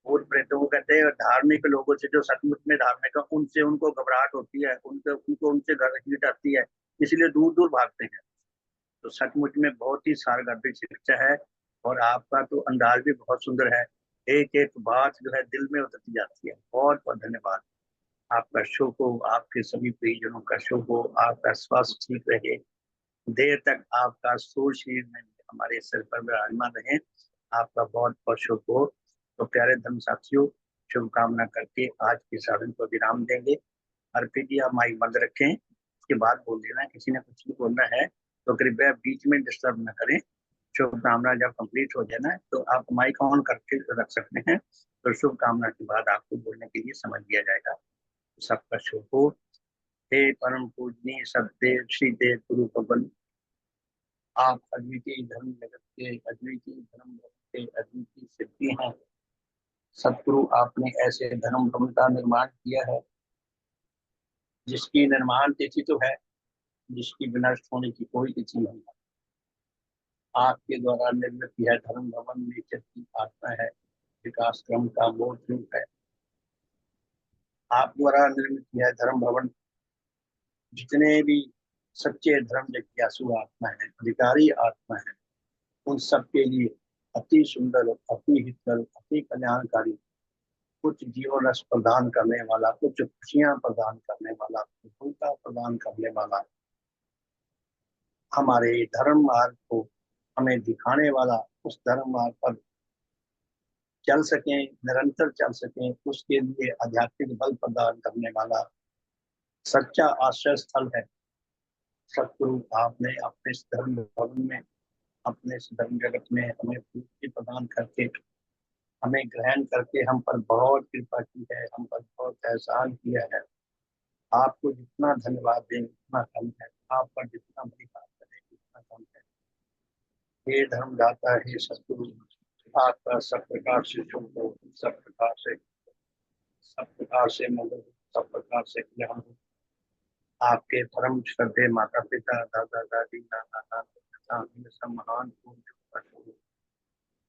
भूत प्रेतों को कहते हैं धार्मिक लोगों से, जो सचमुच में धार्मिक है, उनसे उनको घबराहट होती है, उनको उनको उनसे हीट आती है, इसलिए दूर दूर भागते हैं। तो सचमुच में बहुत ही सारगर्भित शिक्षा है। और आपका तो अंदाज भी बहुत सुंदर है। एक एक बात जो है दिल में उतरती जाती है। बहुत बहुत धन्यवाद। आपका शुभ हो, आपके सभी प्रियजनों का शुभ हो, आपका स्वास्थ्य ठीक रहे, देर तक आपका सूर्य शरीर में हमारे सिर पर विराजमान रहे। आपका बहुत बहुत शुभ हो। तो प्यारे धर्म साथियों, शुभकामना करके आज के साधन को विराम देंगे। अर्पित जी, आप माइक बंद रखें, उसके बाद बोल देना। किसी ने कुछ भी बोलना है तो कृपया बीच में डिस्टर्ब न करें। शुभकामना जब कंप्लीट हो जाए ना, तो आप माइक ऑन करके रख सकते हैं। तो शुभकामना के बाद आपको बोलने के लिए समझ दिया जाएगा। सबका शुभ हो। हे परम पूजनीय सतदेव श्री देव गुरु पवन, आप अद्वितीय धर्म जगत के, अद्वितीय धर्म जगत के अद्वितीय सिद्धि हैं। सतगुरु, आपने ऐसे धर्म भवन का निर्माण किया है जिसकी निर्माण तिथि तो है, जिसकी विनष्ट होने की कोई तिथि नहीं है। आपके द्वारा निर्मित यह धर्म भवन नेचर की आत्मा है, विकास क्रम का मूल रूप है। आप द्वारा निर्मित यह धर्म भवन जितने भी सच्चे धर्म जिज्ञासु आत्मा है, अधिकारी आत्मा है, उन सबके लिए अति सुंदर, अति हितकर, अति कल्याणकारी, कुछ जीवन रस प्रदान करने वाला, कुछ खुशियां प्रदान करने वाला, प्रफुल्लता प्रदान करने वाला, हमारे धर्म मार्ग को हमें दिखाने वाला, उस धर्म मार्ग पर चल सकें, निरंतर चल सकें, उसके लिए आध्यात्मिक बल प्रदान करने वाला सच्चा आश्रय स्थल है। सतगुरु, आपने अपने इस धर्म भवन में, अपने इस धर्म जगत में हमें पूर्ति प्रदान करके, हमें ग्रहण करके हम पर बहुत कृपा की है, हम पर बहुत एहसान किया है। आपको जितना धन्यवाद दें उतना कम है, आप पर जितना बड़ी बात करें उतना कम है। हे धर्मदाता, हे सतगुरु, आपका सब प्रकार से शुभ हो, सब प्रकार से मदद, सब प्रकार से ज्ञान हो। आपके परम श्रद्धेय माता पिता, दादा दादी, नाना नानी तथा अन्य सब महान पूज्य,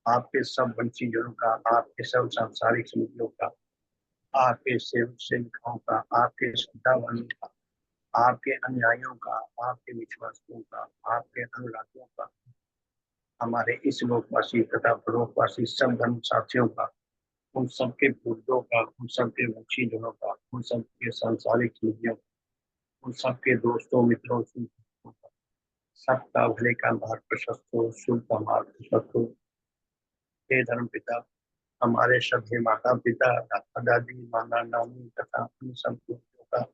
आपके सब वंशीजनों का, आपके सब सांसारिक समितियों का, आपके सेवक सेविकाओं का, आपके श्रद्धावानों का, आपके अनुयायियों का, आपके विश्वासियों का, आपके अनुरागियों का, हमारे इस लोकवासी तथा परोपवासी सब धर्म साथियों का, उन सबके पूर्वजों का, उन सबके वंशीजनों का, उन सबके सांसारिक समितियों, उन सबके दोस्तों मित्रों से सबका भले का मार्ग प्रशस्त हो, शुभ का मार्ग प्रशस्त हो। हे धर्म पिता, हमारे श्रद्धेय माता पिता, दादा दादी, नाना नानी तथा उन सब पूर्वजों का,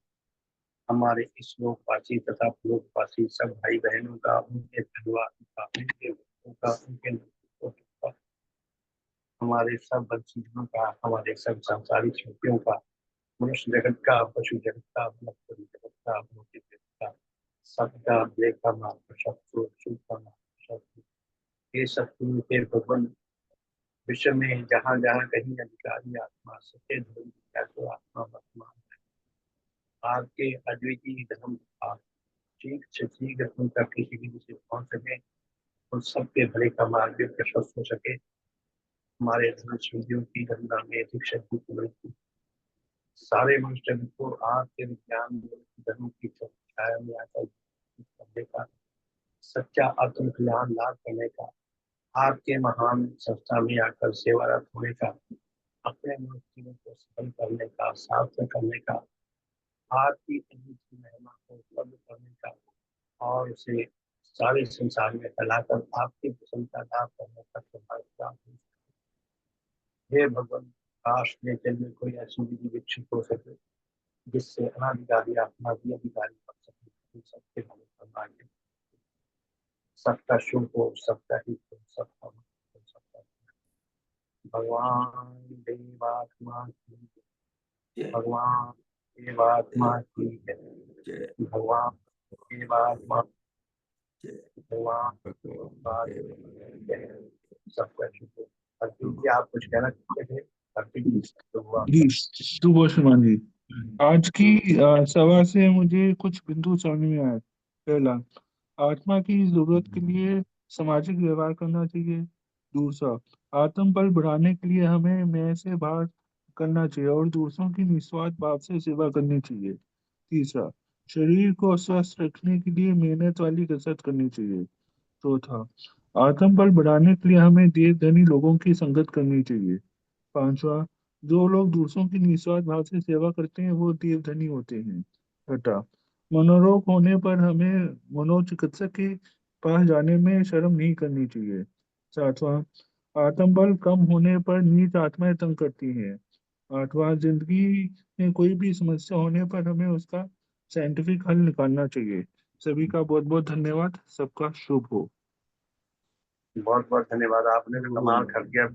हमारे इस लोकवासी तथा परोपवासी सब भाई बहनों का, उनके परिवार का, उनके बच्चों का, उनके नेतृत्व का, हमारे सब वंशीजनों का, हमारे सब सांसारिक शक्तियों का, मनुष्य जगत का, पशु जगत का, वनस्पति जगत का, भौतिक जगत का, सबका भले का मार्ग प्रशस्त हो, शुभ का मार्ग प्रशस्त हो। ये सत्पुरुष के भगवान, विश्व में जहाँ जहाँ कहीं अधिकारी आत्मा, सत्य धर्म की आत्मा वर्तमान है। आपके अद्वितीय धर्म आप ठीक से शीघ्र उन तक किसी विधि से पहुंच सके, उन सबके भले का मार्ग भी प्रशस्त हो सके। हमारे धर्म सिद्धियों की गंगा में अधिक शक्ति की, सारे मनुष्य को आपके विज्ञान धर्म की छाया में आकर करने का, सच्चा आत्म कल्याण लाभ करने का, आपके महान संस्था में आकर सेवारत होने का, अपने मनुष्य जीवन को सफल करने का, सार्थक करने का, आपकी अद्वितीय महिमा को उपलब्ध करने का, और उसे सारे संसार में फैलाकर आपकी प्रसन्नता लाभ करने का सौभाग्य प्राप्त हो। हे भगवान, काश नेचर में कोई ऐसी विधि विकसित हो सके जिससे अनाधिकारी आत्मा भी अधिकारी बन सके। सबके भले का भाग्य, सबका शुभ हो, सबका हित हो, सबका मंगल हो, सबका भगवान देवात्मा की, जय भगवान देवात्मा की है, जय भगवान देवात्मा, जय भगवान भगवान देव। देवात्मा, सबका शुभ हो। अर्जुन जी, आप कुछ कहना चाहते थे? अर्जुन जी, तो हुआ जी शुभ हो श्रीमान जी। आज की सभा से मुझे कुछ बिंदु समझ में आए। पहला, आत्मा की जरूरत के लिए सामाजिक व्यवहार करना चाहिए। दूसरा, आत्म बल बढ़ाने के लिए हमें मैं से बाहर करना चाहिए और दूसरों की निस्वार्थ भाव से सेवा करनी चाहिए। तीसरा, शरीर को स्वस्थ रखने के लिए मेहनत वाली कसरत करनी चाहिए। चौथा, आत्म बल बढ़ाने के लिए हमें देव धनी लोगों की संगत करनी चाहिए। पांचवा, जो लोग दूसरों की निस्वार्थ भाव से सेवा करते हैं वो देव धनी होते हैं। छठा, मनोरोग होने पर हमें मनोचिकित्सक के पास जाने में शर्म नहीं करनी चाहिए। सातवां, आत्मबल कम होने पर नीच आत्माएं तंग करती हैं। आठवां, जिंदगी में कोई भी समस्या होने पर हमें उसका साइंटिफिक हल निकालना चाहिए। सभी का बहुत बहुत धन्यवाद। सबका शुभ हो। बहुत बहुत धन्यवाद। आपने तो कमाल कर दिया,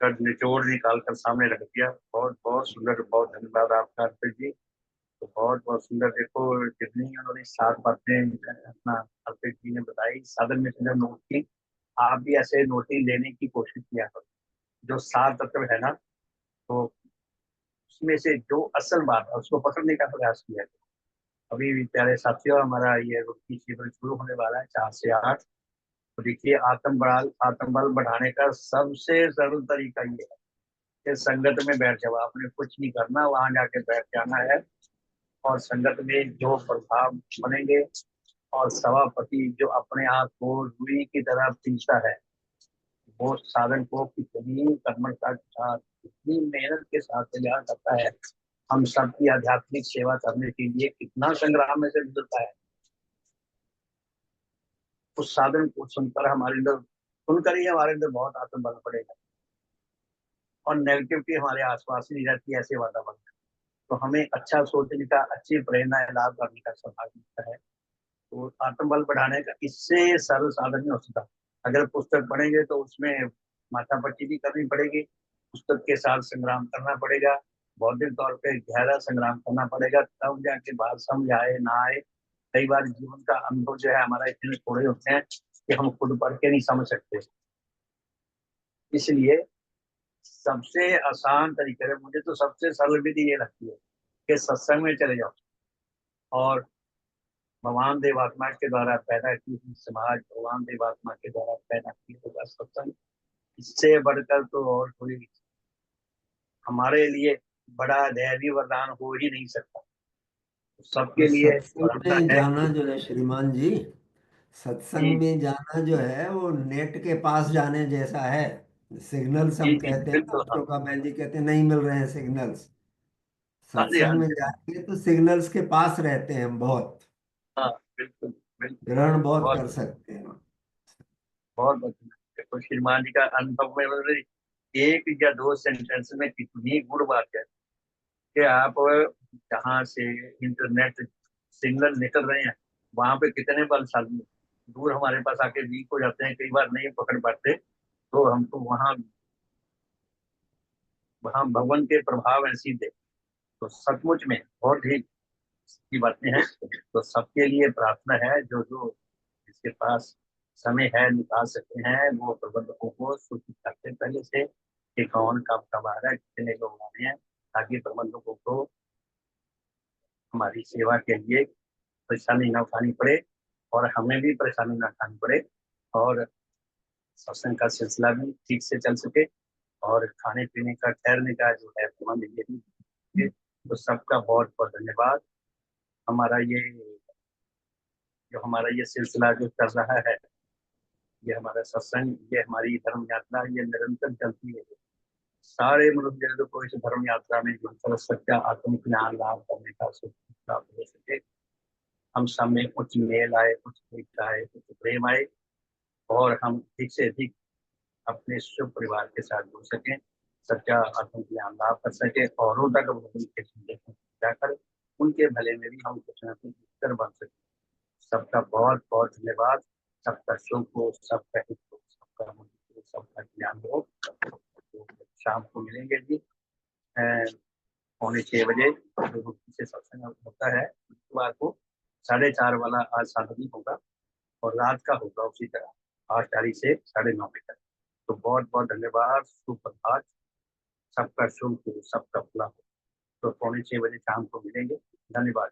कर निचोड़ निकाल कर सामने रख दिया। बहुत बहुत सुंदर, बहुत धन्यवाद आपका अर्पित जी। तो बहुत बहुत सुंदर। देखो कितनी उन्होंने सात बातें अपना अर्पित जी ने बताई, साधन में मैंने नोट की। आप भी ऐसे नोटिंग लेने की कोशिश किया करो। जो सात तत्व है ना, तो उसमें से जो असल बात है उसको पकड़ने का प्रयास किया करो। अभी भी प्यारे साथियों, हमारा ये रुकती शिविर शुरू होने वाला है 4 से 8। तो देखिए, आत्मबल बढ़ाने का सबसे सरल तरीका ये है कि संगत में बैठ जाओ। आपने कुछ नहीं करना, वहां जाके बैठ जाना है। और संगत में जो प्रभाव बनेंगे, और सभापति जो अपने आप को रुई की तरह पीसता है, वो साधन को कितनी कर्मठता के साथ, कितनी मेहनत के साथ तैयार करता है। हम सबकी आध्यात्मिक सेवा करने के लिए कितना संग्राम में से गुजरता है। उस साधन को सुनकर हमारे अंदर, सुनकर ही हमारे अंदर बहुत आत्मबल पड़ेगा, और नेगेटिविटी हमारे आसपास ही नहीं रहती ऐसे वातावरण। तो हमें अच्छा सोचने का, अच्छी प्रेरणा लाभ करने का सौभाग्य मिलता है। तो आत्मबल बढ़ाने का इससे सरल साधन नहीं हो सकता। अगर पुस्तक पढ़ेंगे तो उसमें माथापच्ची भी करनी पड़ेगी, पुस्तक के साथ संग्राम करना पड़ेगा, बौद्धिक तौर पे गहरा संग्राम करना पड़ेगा, तब जाके बात समझ आए ना आए। कई बार जीवन का अनुभव जो है हमारा इतने थोड़े होते हैं कि हम खुद पढ़ के नहीं समझ सकते। इसलिए सबसे आसान तरीके से, मुझे तो सबसे सरल विधि ये लगती है कि सत्संग में चले जाओ, और भगवान देवात्मा के द्वारा पैदा की हुई समाज, भगवान देवात्मा के द्वारा पैदा की हुआ सत्संग, इससे बढ़कर तो और कोई हमारे लिए बड़ा दैवीय वरदान हो ही नहीं सकता। तो और सबके लिए सत्संग प्रार्थना में है जाना कि जो है श्रीमान जी, जी सत्संग में जाना जो है वो नेट के पास जाने जैसा है। सिग्नल्स जी हम जी कहते हैं ना, बिल्कुल। हाँ अशोका बहन जी कहते हैं नहीं मिल रहे हैं सिग्नल्स। हाँ जी, हाँ सत्संग में जी, जाएंगे तो सिग्नल्स के पास रहते हैं हम, बहुत हाँ बिल्कुल बिल्कुल। ग्रहण बहुत बहुत कर सकते हैं। बहुत बहुत देखो, श्रीमान जी का अनुभव में मतलब एक या दो सेंटेंस में कितनी गुण बात है कि आप जहाँ से इंटरनेट सिग्नल निकल रहे हैं, वहां पे कितने बलशाली दूर हमारे पास आके वीक हो जाते हैं, कई बार नहीं पकड़ पाते। तो हमको वहां वहां भगवान के प्रभाव ऐसी थे। तो सचमुच में बहुत ही की बातें हैं। तो सबके लिए प्रार्थना है, जो जो जिसके पास समय है निकाल सकते हैं, वो प्रबंधकों को सूचित करते हैं पहले से कि कौन कब कब आ रहा है, कितने लोग आ रहे हैं, ताकि प्रबंधकों को हमारी सेवा के लिए परेशानी न उठानी पड़े, और हमें भी परेशानी न उठानी पड़े, और सत्संग का सिलसिला भी ठीक से चल सके, और खाने पीने का, ठहरने का जो है प्रबंध ये भी। तो सबका बहुत बहुत धन्यवाद। हमारा ये जो हमारा ये सिलसिला जो चल रहा है, ये हमारा सत्संग, ये हमारी धर्म यात्रा, ये निरंतर चलती है। सारे मनुष्य जो को इस धर्म यात्रा में जुड़कर सच्चा आत्मिक ज्ञान लाभ करने का सुख प्राप्त हो सके। हम सब में कुछ मेल आए, कुछ एकता आए, कुछ प्रेम आए, और हम अधिक से अधिक अपने शुभ परिवार के साथ जुड़ सकें, सच्चा आत्मिक ज्ञान लाभ कर सके, औरों तक उनके संदेश जाकर उनके भले में भी हम कुछ न कुछ बेहतर बन सकें। सबका बहुत बहुत धन्यवाद। सबका शुभ हो, सबका हित हो, सबका मंगल हो, सबका ज्ञान हो। तो शाम को मिलेंगे जी, 5:45 से सत्संग होता है शुक्रवार को। 4:30 वाला आज साधन होगा, और रात का होगा उसी तरह 8:40 से 9:30 तक। तो बहुत बहुत धन्यवाद। सुप्रभात। सबका शुभ हो, सबका भला हो। तो 6:45 बजे शाम को मिलेंगे। धन्यवाद।